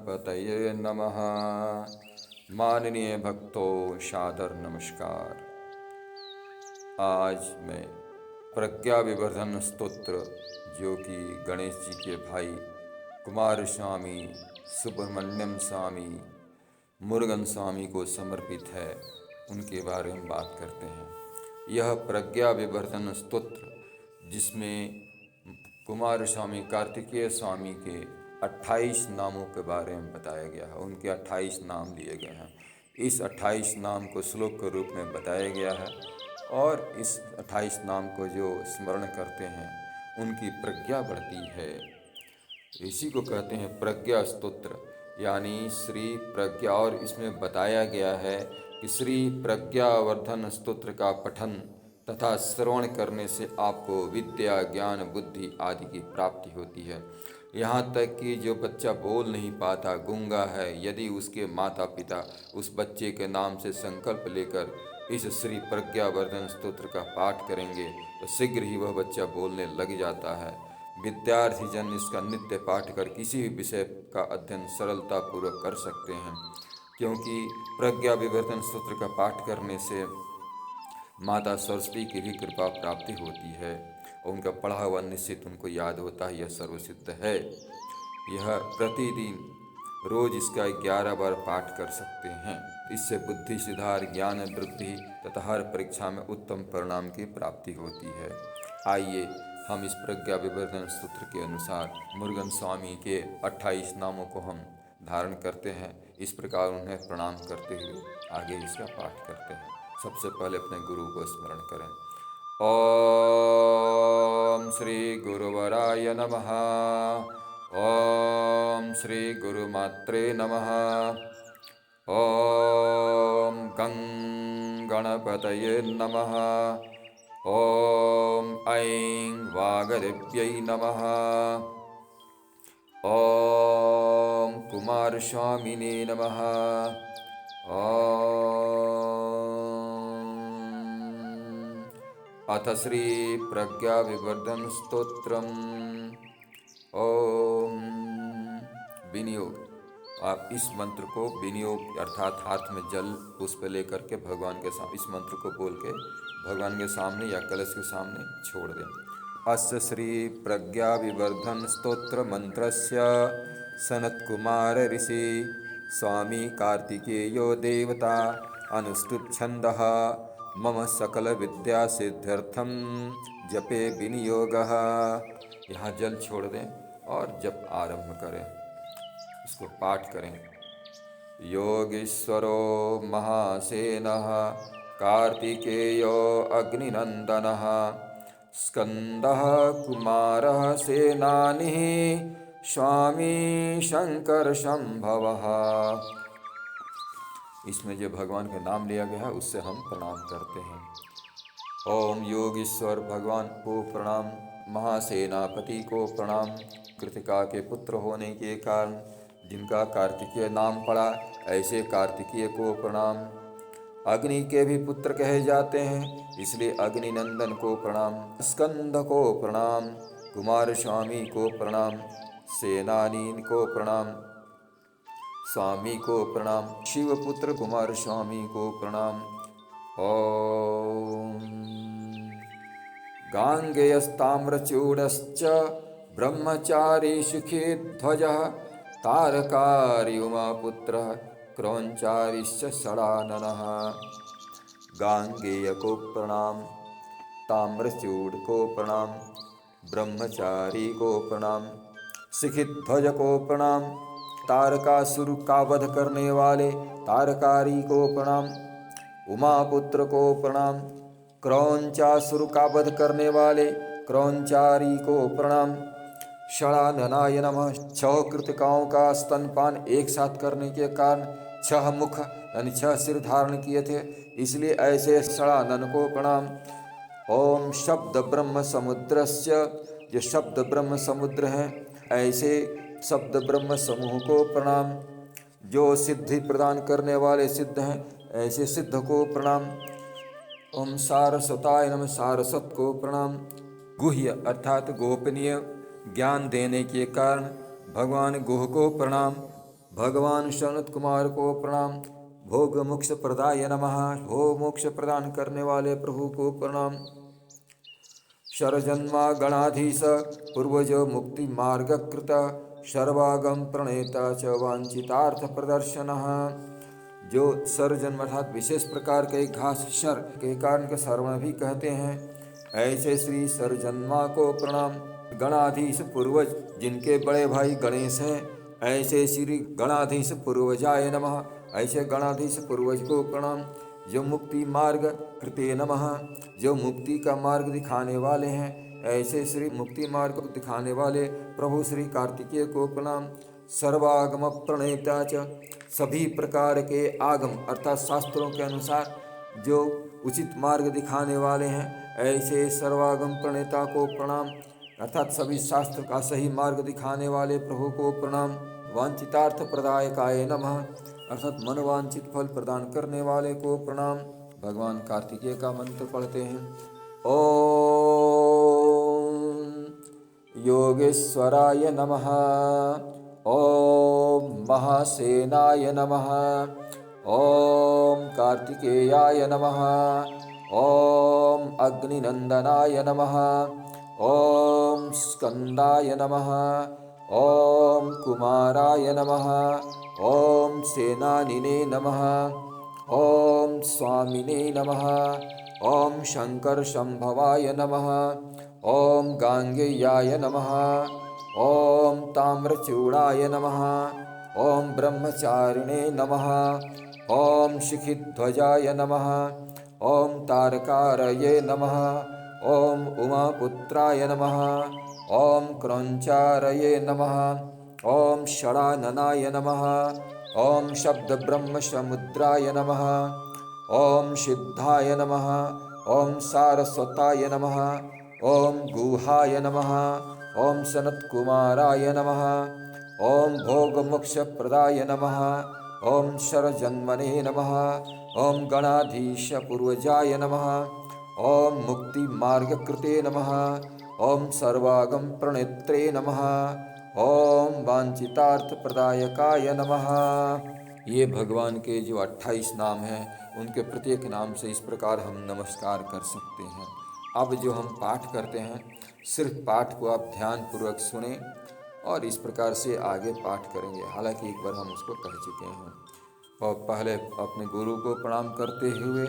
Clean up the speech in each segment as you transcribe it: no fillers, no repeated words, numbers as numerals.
गणपतये नमः। माननीय भक्तों, सादर नमस्कार। आज मैं प्रज्ञा विवर्धन स्तोत्र, जो कि गणेश जी के भाई कुमार स्वामी, सुब्रमण्यम स्वामी, मुरुगन स्वामी को समर्पित है, उनके बारे में बात करते हैं। यह प्रज्ञा विवर्धन स्तोत्र, जिसमें कुमार स्वामी कार्तिकेय स्वामी के 28 नामों के बारे में बताया गया है, उनके 28 नाम लिए गए हैं। इस 28 नाम को श्लोक के रूप में बताया गया है और इस 28 नाम को जो स्मरण करते हैं उनकी प्रज्ञा बढ़ती है। इसी को कहते हैं प्रज्ञा स्तोत्र, यानी श्री प्रज्ञा। और इसमें बताया गया है कि श्री प्रज्ञावर्धन स्तोत्र का पठन तथा श्रवण करने से आपको विद्या, ज्ञान, बुद्धि आदि की प्राप्ति होती है। यहाँ तक कि जो बच्चा बोल नहीं पाता, गूंगा है, यदि उसके माता पिता उस बच्चे के नाम से संकल्प लेकर इस श्री प्रज्ञावर्धन स्तोत्र का पाठ करेंगे तो शीघ्र ही वह बच्चा बोलने लग जाता है। विद्यार्थी जन इसका नित्य पाठ कर किसी भी विषय का अध्ययन सरलतापूर्वक कर सकते हैं, क्योंकि प्रज्ञा विवर्धन स्तोत्र का पाठ करने से माता सरस्वती की भी कृपा प्राप्ति होती है और उनका पढ़ा हुआ निश्चित उनको याद होता है। यह सर्वसिद्ध है। यह प्रतिदिन रोज इसका 11 बार पाठ कर सकते हैं। इससे बुद्धि सुधार, ज्ञान वृद्धि तथा हर परीक्षा में उत्तम परिणाम की प्राप्ति होती है। आइए हम इस प्रज्ञा विवर्धन सूत्र के अनुसार मुरुगन स्वामी के 28 नामों को हम धारण करते हैं। इस प्रकार उन्हें प्रणाम करते हुए आगे इसका पाठ करते हैं। सबसे पहले अपने गुरु को स्मरण करें। ओम श्री गुरुवराय नमः। ओम श्री गुरुमात्रे नमः। ओम गं गणपतये नमः। ओम ऐं वागदेव्यै नमः। ओम कुमार स्वामिने नमः। अथ श्री प्रज्ञा विवर्धन स्तोत्रम। ओम विनियोग। आप इस मंत्र को विनियोग अर्थात हाथ में जल पुष्प लेकर के भगवान के सामने इस मंत्र को बोल के भगवान के सामने या कलश के सामने छोड़ दें। अस्य श्री प्रज्ञा विवर्धन स्तोत्र मंत्रस्य सनत्कुमार ऋषि स्वामी कार्तिकेयो देवता अनुष्टुप छंदः मम सकल विद्या सिद्ध्यर्थम जपे विनियोगः। यहाँ जल छोड़ दें और जप आरंभ करें, इसको पाठ करें। योगीश्वरो महासेनः कार्तिकेयो अग्निनंदनः स्कंदः कुमारः सेनानिः स्वामी शंकर संभवः। इसमें जो भगवान का नाम लिया गया है उससे हम प्रणाम करते हैं। ओम योगीश्वर भगवान को प्रणाम, महासेनापति को प्रणाम, कृतिका के पुत्र होने के कारण जिनका कार्तिकेय नाम पड़ा ऐसे कार्तिकेय को प्रणाम। अग्नि के भी पुत्र कहे जाते हैं, इसलिए अग्निनंदन को प्रणाम। स्कंद को प्रणाम, कुमार स्वामी को प्रणाम, सेनानी को प्रणाम, स्वामी को प्रणाम, शिवपुत्र कुमार स्वामी को प्रणाम। ओम गांगेयस्ताम्रचूडश्च ब्रह्मचारी सुखी ध्वजः तारकारी उमापुत्रः क्रौंचारिश्च षडाननः। गांगेय को प्रणाम, ताम्रचूड को प्रणाम, ब्रह्मचारी को प्रणाम, शिखित ध्वज को प्रणाम, तारकासुर का वध करने वाले तारकारी को प्रणाम, उमापुत्र को प्रणाम, क्रौंचासुर का वध करने वाले क्रौंचारी को प्रणाम। षडाननाय नमः। 6 कृतिकाओं का स्तनपान एक साथ करने के कारण 6 मुख यानी 6 सिर धारण किए थे, इसलिए ऐसे षडानन को प्रणाम। ओम शब्द ब्रह्म समुद्रस्य, जो शब्द ब्रह्म समुद्र हैं ऐसे शब्द ब्रह्म समूह को प्रणाम। जो सिद्धि प्रदान करने वाले सिद्ध हैं ऐसे सिद्ध को प्रणाम। ओम सारस्वताय नमः। सारस्वत को प्रणाम। गुह्य अर्थात गोपनीय ज्ञान देने के कारण भगवान गुह को प्रणाम। भगवान सनत कुमार को प्रणाम। भोग मोक्ष प्रदाय नमः। भोग मोक्ष प्रदान करने वाले प्रभु को प्रणाम। शरजन्मा गणाधीश पूर्वज मुक्ति मार्ग कृत सर्वागम प्रणेता च वांछितार्थ प्रदर्शन। जो सर्वजन्म अर्थात विशेष प्रकार के घास शर के कारण के सर्वण भी कहते हैं, ऐसे श्री सर्वजन्मा को प्रणाम। गणाधीश पूर्वज जिनके बड़े भाई गणेश हैं, ऐसे श्री गणाधीश पूर्वजाय नमः। ऐसे गणाधीश पूर्वज को प्रणाम। जो मुक्ति मार्ग कृते नमः, जो मुक्ति का मार्ग दिखाने वाले हैं, ऐसे श्री मुक्ति मार्ग को दिखाने वाले प्रभु श्री कार्तिकेय को प्रणाम। सर्वागम प्रणेता च, सभी प्रकार के आगम अर्थात शास्त्रों के अनुसार जो उचित मार्ग दिखाने वाले हैं, ऐसे सर्वागम प्रणेता को प्रणाम अर्थात सभी शास्त्र का सही मार्ग दिखाने वाले प्रभु को प्रणाम। वांछितार्थ प्रदायकाय नमः, अर्थात मनोवांछित फल प्रदान करने वाले को प्रणाम। भगवान कार्तिकेय का मंत्र पढ़ते हैं। ओम योगेश्वराय नमः। ओम महासेनाय नमः। ओम कार्तिकेयाय नमः। ओम अग्निनंदनाय नमः। ओम स्कंदाय नमः। ओम कुमाराय नमः। ओम सेनानिने नमः। ओम स्वामिने नमः। ओम शंकर संभवाय नमः। ओम गांगेयाय नमः। ओम ताम्रचूड़ाय नमः। ओम ब्रह्मचारिणे नमः। ओम शिखिध्वजाय नमः। ओम तारकारये नमः। ओम उमापुत्राय नमः। ओम क्रौंचारये नमः। ओम षडाननाय नमः। ओम शब्द ब्रह्म समुद्राय नमः। ओम सिद्धाय नमः। ओम सारस्वताय नमः। ओम गुहाय नमः। ओम सनत्कुमाराय नमः। ओम भोगमोक्ष प्रदाय नमः। ओम शरजन्मने नमः। ओम गणाधीश पूर्वजाय नमः। ओम मुक्ति मार्ग कृते नमः। ओम सर्वागम प्रणेत्रे नमः। ओम वांछितार्थ प्रदायकाय नमः। ये भगवान के जो 28 नाम हैं, उनके प्रत्येक नाम से इस प्रकार हम नमस्कार कर सकते हैं। अब जो हम पाठ करते हैं, सिर्फ पाठ को आप ध्यानपूर्वक सुने और इस प्रकार से आगे पाठ करेंगे। हालांकि एक बार हम उसको कह चुके हैं। और पहले अपने गुरु को प्रणाम करते हुए,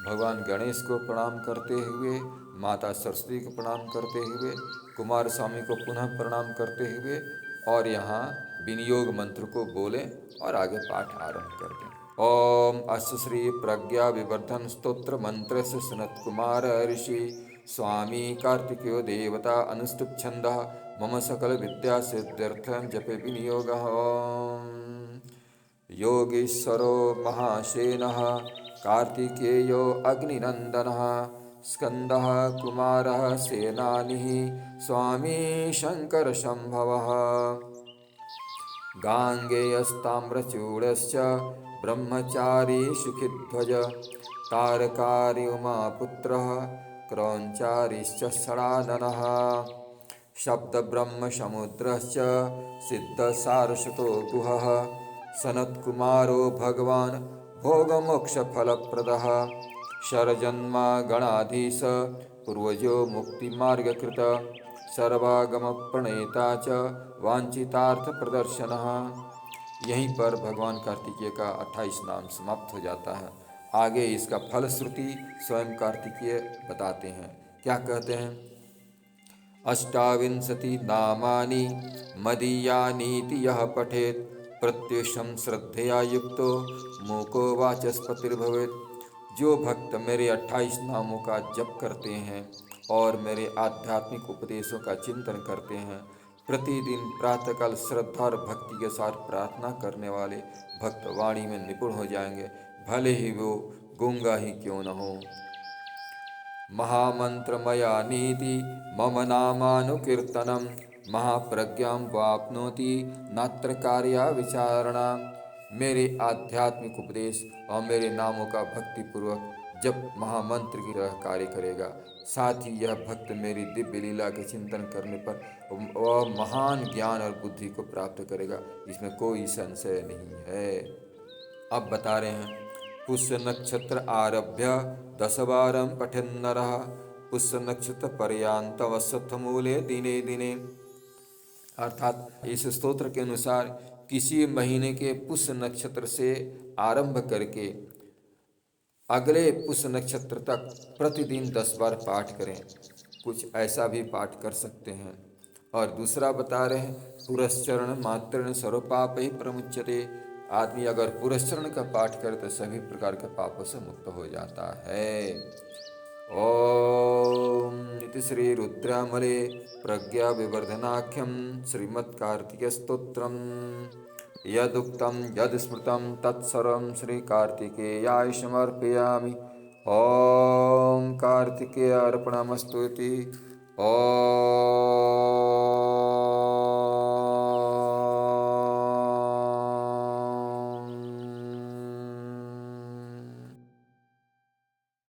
भगवान गणेश को प्रणाम करते हुए, माता सरस्वती को प्रणाम करते हुए, कुमार स्वामी को पुनः प्रणाम करते हुए और यहाँ विनियोग मंत्र को बोलें और आगे पाठ आरंभ कर दें। ओम अस्य श्री प्रज्ञा विवर्धन स्तोत्र मंत्र से सनत कुमार ऋषि स्वामी कार्तिकेयो देवता अनुष्टुप छंद मम सकल विद्या सिद्ध्यर्थं जपे विनियोग। योगीश्वरो महासेनः कार्तिकेयो अग्निनंदनः स्कंदः कुमारः सेनानिः स्वामी शंकर संभवः गांगेयस्ताम्रचूडश्च ब्रह्मचारी सुखिध्वज तारकारी उमापुत्रः क्रौंचारीश्च षडाननः शब्दब्रह्मसमुद्रश्च सिद्धसारस्वतो गुहः सनत्कुमारो भगवान् भोगमोक्षफलप्रदः शरजन्मा गणाधीश पूर्वजो मुक्तिमार्गकृत सर्वागमप्रणेता च वांछितार्थ प्रदर्शनः। यहीं पर भगवान कार्तिकेय का 28 नाम समाप्त हो जाता है। आगे इसका फलश्रुति स्वयं कार्तिकेय बताते हैं। क्या कहते हैं? अष्टाविंशति नामानि मदीयानीति यः पठेत् प्रत्युषं श्रद्धया युक्तो मूको वाचस्पतिर्भवेत्। जो भक्त मेरे 28 नामों का जप करते हैं और मेरे आध्यात्मिक उपदेशों का चिंतन करते हैं, प्रतिदिन प्रातःकाल श्रद्धा और भक्ति के साथ प्रार्थना करने वाले भक्त वाणी में निपुण हो जाएंगे, भले ही वो गूंगा ही क्यों न हो। महामंत्रमया नीति मम नामानुकीर्तनम महाप्रज्ञां वाप्नोति नात्र कार्या विचारणा। मेरे आध्यात्मिक उपदेश और मेरे नामों का भक्तिपूर्वक जब महामंत्र की तरह कार्य करेगा। साथ ही यह भक्त मेरी दिव्य लीला के चिंतन करने पर वह महान ज्ञान और बुद्धि को प्राप्त करेगा, इसमें कोई संशय नहीं है। अब बता रहे हैं, पुष्य नक्षत्र आरभ्य 10 वारं पठन्नरः पुष्य नक्षत्र पर्यांत वसथ मूले दिने दिने। अर्थात इस स्तोत्र के अनुसार किसी महीने के पुष्य नक्षत्र से आरंभ करके अगले पुष्य नक्षत्र तक प्रतिदिन 10 बार पाठ करें। कुछ ऐसा भी पाठ कर सकते हैं। और दूसरा बता रहे हैं, पुरस्चरण मात्रण सर्व पाप ही प्रमुच्यते। आदमी अगर पुरस्चरण का पाठ करे तो सभी प्रकार के पापों से मुक्त हो जाता है। ओम इति श्री रुद्रामले प्रज्ञा विवर्धनाख्यम श्रीमत्कार्तिक स्तोत्रम यदुक्तं यद स्मृतं तत्सर्वं श्री कार्तिकेयाय समर्पयामि। ओम कार्तिकेय अर्पणमस्तु इति। ओम